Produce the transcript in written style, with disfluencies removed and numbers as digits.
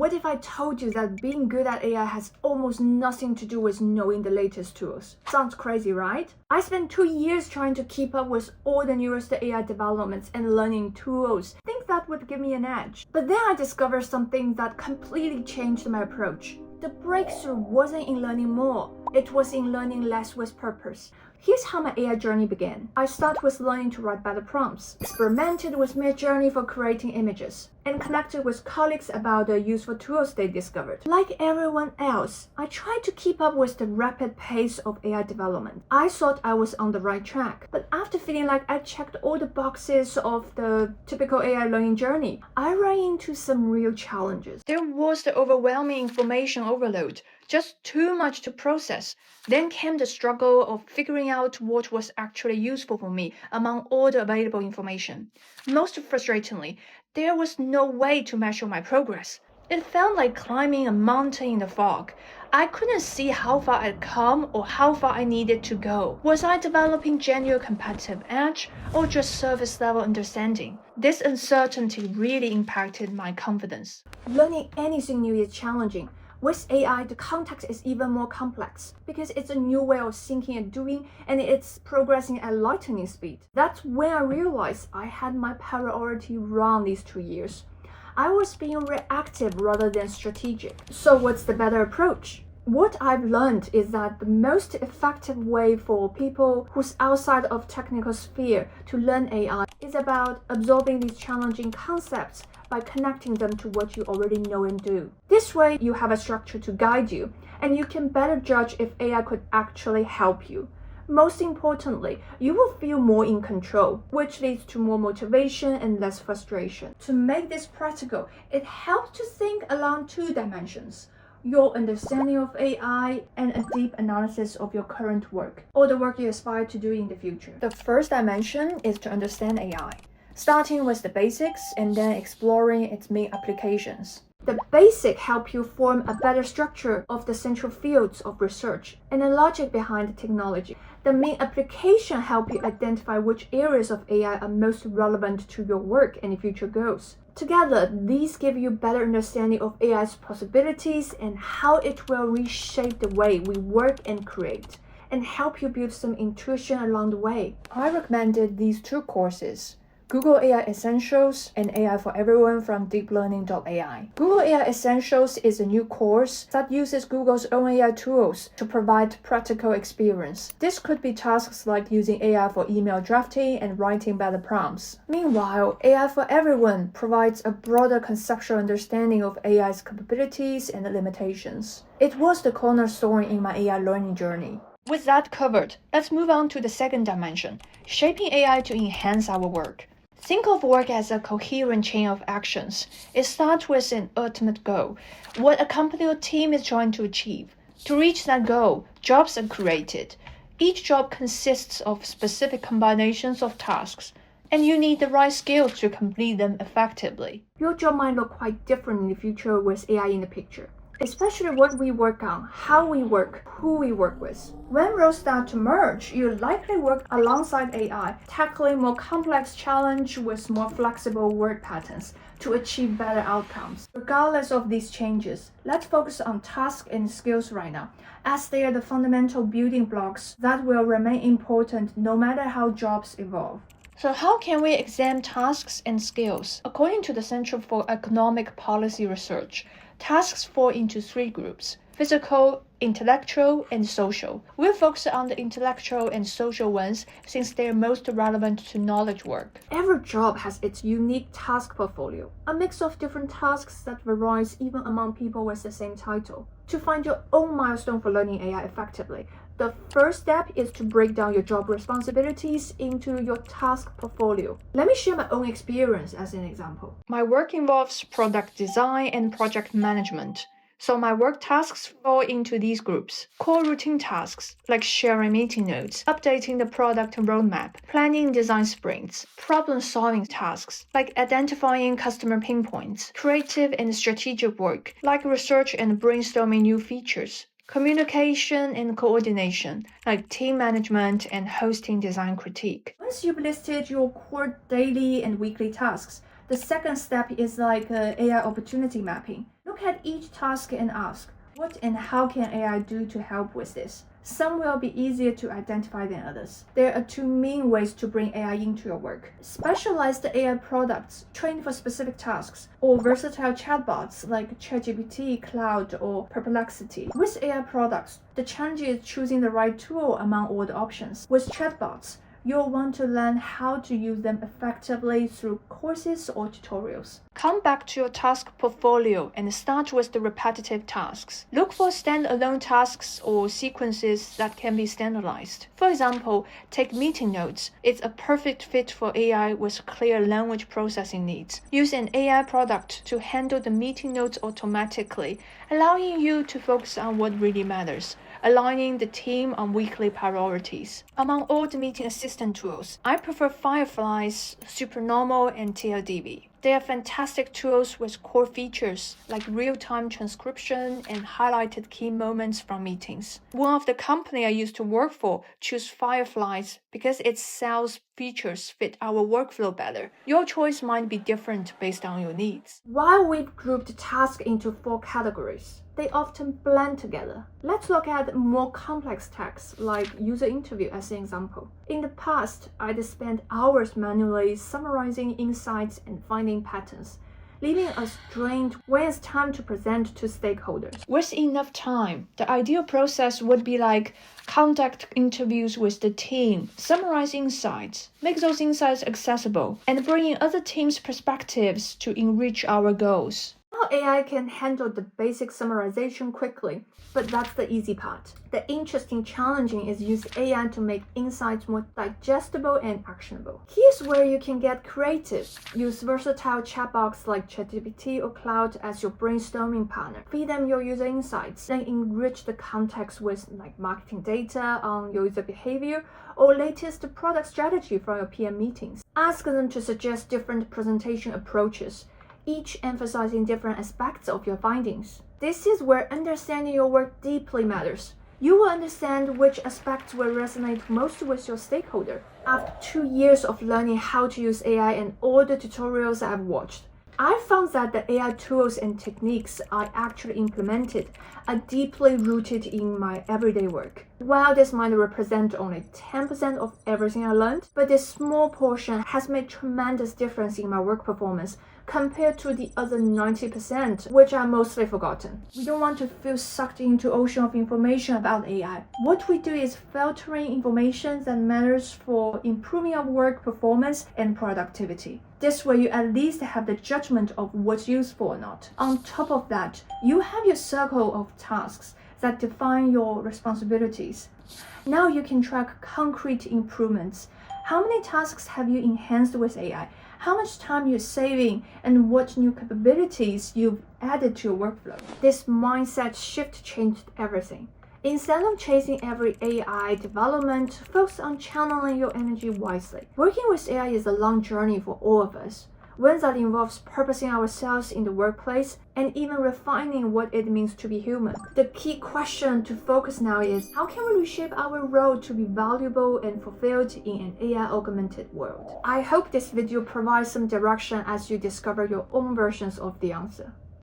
What if I told you that being good at AI has almost nothing to do with knowing the latest tools? Sounds crazy, right? I spent 2 years trying to keep up with all the newest AI developments and learning tools. Think that would give me an edge. But then I discovered something that completely changed my approach. The breakthrough wasn't in learning more, it was in learning less with purpose. Here's how my AI journey began. I started with learning to write better prompts, experimented with Midjourney for creating images, and connected with colleagues about the useful tools they discovered. Like everyone else, I tried to keep up with the rapid pace of AI development. I thought I was on the right track, but after feeling like I checked all the boxes of the typical AI learning journey, I ran into some real challenges. There was the overwhelming information overload, just too much to process. Then came the struggle of figuring out what was actually useful for me among all the available information. Most frustratingly, there was no way to measure my progress. It felt like climbing a mountain in the fog. I couldn't see how far I'd come or how far I needed to go. Was I developing genuine competitive edge or just surface level understanding? This uncertainty really impacted my confidence. Learning anything new is challenging. With AI, the context is even more complex because it's a new way of thinking and doing, and it's progressing at lightning speed. That's when I realized I had my priority wrong these 2 years. I was being reactive rather than strategic. So what's the better approach? What I've learned is that the most effective way for people who's outside of technical sphere to learn AI is about absorbing these challenging concepts by connecting them to what you already know and do. This way, you have a structure to guide you, and you can better judge if AI could actually help you. Most importantly, you will feel more in control, which leads to more motivation and less frustration. To make this practical, it helps to think along 2 dimensions: your understanding of AI and a deep analysis of your current work, or the work you aspire to do in the future. The first dimension is to understand AI, starting with the basics and then exploring its main applications. The basics help you form a better structure of the central fields of research and the logic behind the technology. The main application help you identify which areas of AI are most relevant to your work and future goals. Together, these give you better understanding of AI's possibilities and how it will reshape the way we work and create, and help you build some intuition along the way. I recommended these 2 courses: Google AI Essentials and AI for Everyone from deeplearning.ai. Google AI Essentials is a new course that uses Google's own AI tools to provide practical experience. This could be tasks like using AI for email drafting and writing better prompts. Meanwhile, AI for Everyone provides a broader conceptual understanding of AI's capabilities and limitations. It was the cornerstone in my AI learning journey. With that covered, let's move on to the second dimension, shaping AI to enhance our work. Think of work as a coherent chain of actions. It starts with an ultimate goal, what a company or team is trying to achieve. To reach that goal, jobs are created. Each job consists of specific combinations of tasks, and you need the right skills to complete them effectively. Your job might look quite different in the future with AI in the picture, especially what we work on, how we work, who we work with. When roles start to merge, you likely work alongside AI, tackling more complex challenges with more flexible work patterns to achieve better outcomes. Regardless of these changes, let's focus on tasks and skills right now, as they are the fundamental building blocks that will remain important no matter how jobs evolve. So how can we examine tasks and skills? According to the Center for Economic Policy Research, tasks fall into 3 groups: physical, intellectual, and social. We'll focus on the intellectual and social ones since they are most relevant to knowledge work. Every job has its unique task portfolio, a mix of different tasks that varies even among people with the same title. To find your own milestone for learning AI effectively, the first step is to break down your job responsibilities into your task portfolio. Let me share my own experience as an example. My work involves product design and project management. So my work tasks fall into these groups. Core routine tasks like sharing meeting notes, updating the product roadmap, planning design sprints, problem-solving tasks like identifying customer pain points, creative and strategic work like research and brainstorming new features, communication and coordination, like team management and hosting design critique. Once you've listed your core daily and weekly tasks, the second step is like AI opportunity mapping. Look at each task and ask, what and how can AI do to help with this? Some will be easier to identify than others. There are two main ways to bring AI into your work: specialized AI products trained for specific tasks, or versatile chatbots like ChatGPT, Cloud, or Perplexity. With AI products, the challenge is choosing the right tool among all the options. With chatbots, you'll want to learn how to use them effectively through courses or tutorials. Come back to your task portfolio and start with the repetitive tasks. Look for standalone tasks or sequences that can be standardized. For example, take meeting notes. It's a perfect fit for AI with clear language processing needs. Use an AI product to handle the meeting notes automatically, allowing you to focus on what really matters, aligning the team on weekly priorities. Among all the meeting assistant tools, I prefer Firefly's Supernormal and TLDB. They are fantastic tools with core features like real-time transcription and highlighted key moments from meetings. One of the company I used to work for chose Fireflies because its sales features fit our workflow better. Your choice might be different based on your needs. While we've grouped tasks into 4 categories, they often blend together. Let's look at more complex tasks like user interview as an example. In the past, I'd spent hours manually summarizing insights and finding patterns, leaving us drained when it's time to present to stakeholders. With enough time, the ideal process would be like conduct interviews with the team, summarize insights, make those insights accessible, and bring in other teams' perspectives to enrich our goals. Now AI can handle the basic summarization quickly, but that's the easy part. The interesting challenging is use AI to make insights more digestible and actionable. Here's where you can get creative. Use versatile chatbots like ChatGPT or Cloud as your brainstorming partner. Feed them your user insights, then enrich the context with like marketing data on your user behavior or latest product strategy from your PM meetings. Ask them to suggest different presentation approaches, each emphasizing different aspects of your findings. This is where understanding your work deeply matters. You will understand which aspects will resonate most with your stakeholder. After 2 years of learning how to use AI and all the tutorials I've watched, I found that the AI tools and techniques I actually implemented are deeply rooted in my everyday work. While this might represent only 10% of everything I learned, but this small portion has made tremendous difference in my work performance compared to the other 90%, which are mostly forgotten. We don't want to feel sucked into ocean of information about AI. What we do is filtering information that matters for improving our work performance and productivity. This way you at least have the judgment of what's useful or not. On top of that, you have your circle of tasks that define your responsibilities. Now you can track concrete improvements. How many tasks have you enhanced with AI? How much time you're saving, and what new capabilities you've added to your workflow. This mindset shift changed everything. Instead of chasing every AI development, focus on channeling your energy wisely. Working with AI is a long journey for all of us, one that involves purposing ourselves in the workplace and even refining what it means to be human. The key question to focus now is, how can we reshape our role to be valuable and fulfilled in an AI-augmented world? I hope this video provides some direction as you discover your own versions of the answer.